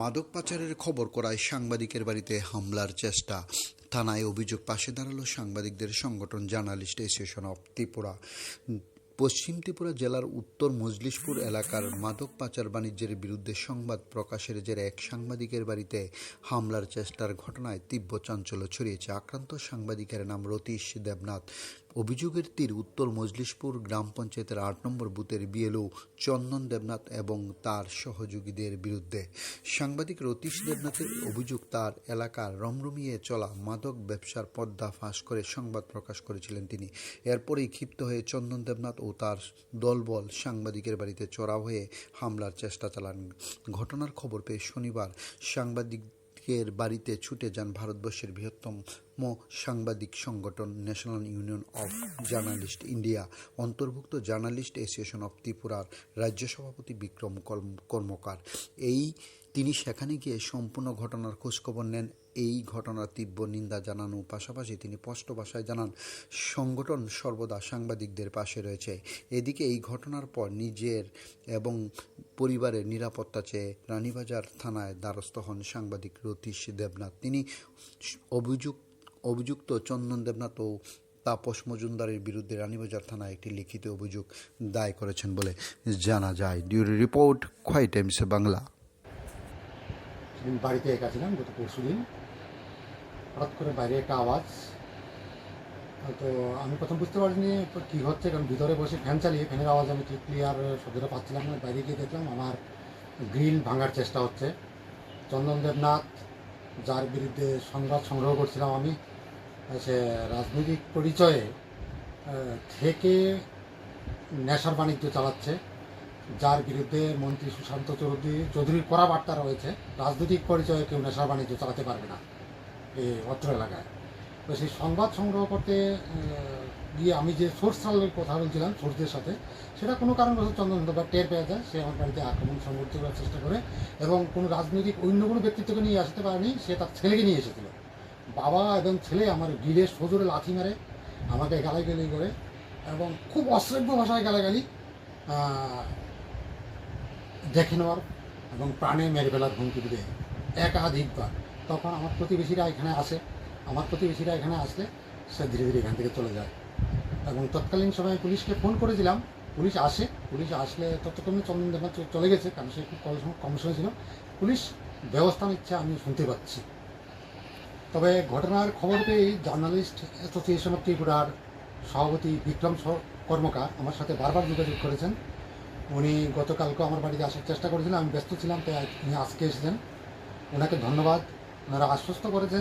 মাদক পাচারের খবর করায় সাংবাদিকের বাড়িতে হামলার চেষ্টা, থানায় অভিযোগ পাশে দাঁড়ালো সাংবাদিকদের সংগঠন জার্নালিস্ট অ্যাসোসিয়েশন অব ত্রিপুরা। পশ্চিম ত্রিপুরা জেলার উত্তর মজলিশপুর এলাকার মাদক পাচার বাণিজ্যের বিরুদ্ধে সংবাদ প্রকাশের জেরে এক সাংবাদিকের বাড়িতে হামলার চেষ্টার ঘটনায় তীব্র চাঞ্চল্য ছড়িয়েছে। আক্রান্ত সাংবাদিকের নাম রতীশ দেবনাথ। অভিযোগের তীর উত্তর মজলিশপুর গ্রাম পঞ্চায়েতের ৮ নম্বর বুথের বিএলও চন্দন দেবনাথ এবং তার সহযোগীদের বিরুদ্ধে। সাংবাদিক রতীশ দেবনাথের অভিযোগ, তার এলাকার রমরমিয়ে চলা মাদক ব্যবসার পর্দা ফাঁস করে সংবাদ প্রকাশ করেছিলেন তিনি। এরপরেই ক্ষিপ্ত হয়ে চন্দন দেবনাথ ও তার দলবল সাংবাদিকের বাড়িতে চড়াও হয়ে হামলার চেষ্টা চালান। ঘটনার খবর পেয়ে শনিবার সাংবাদিকের বাড়িতে ছুটে যান ভারতবর্ষের বৃহত্তম সাংবাদিক সংগঠন national union of journalist India অন্তর্ভুক্ত জার্নালিস্ট অ্যাসোসিয়েশন অব ত্রিপুরার রাজ্য সভাপতি বিক্রম কর্মকার। তিনি সেখানে গিয়ে সম্পূর্ণ ঘটনার খোঁজখবর নেন। এই ঘটনার তীব্র নিন্দা জানানোর পাশাপাশি তিনি স্পষ্ট ভাষায় জানান, সংগঠন সর্বদা সাংবাদিকদের পাশে রয়েছে। এদিকে এই ঘটনার পর নিজের এবং পরিবারের নিরাপত্তা চেয়ে রানীবাজার থানায় দ্বারস্থ হন সাংবাদিক রতীশ দেবনাথ। তিনি অভিযুক্ত চন্দন দেবনাথ ও তাপস মজুমদারের বিরুদ্ধে রানীবাজার থানায় একটি লিখিত অভিযোগ দায়ের করেছেন বলে জানা যায়। ডিউরি রিপোর্ট, খোয়াই টাইমস বাংলা। বাড়িতে একা ছিলাম গত পরশু দিন। হঠাৎ করে বাইরে একটা আওয়াজ, তো আমি প্রথম বুঝতে পারিনি কী হচ্ছে, কারণ ভিতরে বসে ফ্যান চালিয়ে ফ্যানের আওয়াজ আমি ঠিক ক্লিয়ার শব্দটা পাচ্ছিলাম না। বাইরে গিয়ে দেখলাম আমার গ্রিল ভাঙার চেষ্টা হচ্ছে। চন্দন দেবনাথ, যার বিরুদ্ধে সংবাদ সংগ্রহ করছিলাম আমি, সে রাজনৈতিক পরিচয়ে থেকে নেশার বাণিজ্য চালাচ্ছে, যার বিরুদ্ধে মন্ত্রী সুশান্ত চৌধুরীর কড়া বার্তা রয়েছে। রাজনৈতিক পরিচয়ে কেউ নেশার বাণিজ্য চালাতে পারবে না এই অত্র এলাকায়। তো সেই সংবাদ সংগ্রহ করতে গিয়ে আমি যে সোর্স চালের কথা বলছিলাম সোর্সদের সাথে, সেটা কোনো কারণবশত চন্দন দেবনাথ টের পেয়ে যায়। সে আমার বাড়িতে আক্রমণ সংঘটিত করার চেষ্টা করে এবং কোনো রাজনৈতিক অন্য কোনো ব্যক্তিত্বকে নিয়ে আসতে পারেনি, সে তার ছেলেকে নিয়ে এসেছিল। বাবা এবং ছেলে আমার গিলে সজোরে লাথি মারে, আমাকে গালাগালি করে এবং খুব অশ্রাব্য ভাষায় গালাগালি, দেখে নেওয়ার এবং প্রাণে মেরে ফেলার হুমকি দেয় একাধিকবার। তখন আমার প্রতিবেশীরা এখানে আসে। আমার প্রতিবেশীরা এখানে আসলে সে ধীরে ধীরে এখান থেকে চলে যায় এবং তৎকালীন সময়ে পুলিশকে ফোন করেছিলাম। পুলিশ আসলে ততক্ষণে চন্দন দেবনাথ চলে গেছে, কারণ সে খুব কম সময় ছিল। পুলিশ ব্যবস্থা নিচ্ছে আমি শুনতে পাচ্ছি। তবে ঘটনার খবর পেয়ে জার্নালিস্ট অ্যাসোসিয়েশন অব ত্রিপুরার সভাপতি বিক্রম কর্মকার আমার সাথে বারবার যোগাযোগ করেছেন। উনি গতকালকেও আমার বাড়িতে আসার চেষ্টা করেছিলেন, আমি ব্যস্ত ছিলাম, তাই উনি আজকে এসেছেন। ওনাকে ধন্যবাদ। ওনারা আশ্বস্ত করেছেন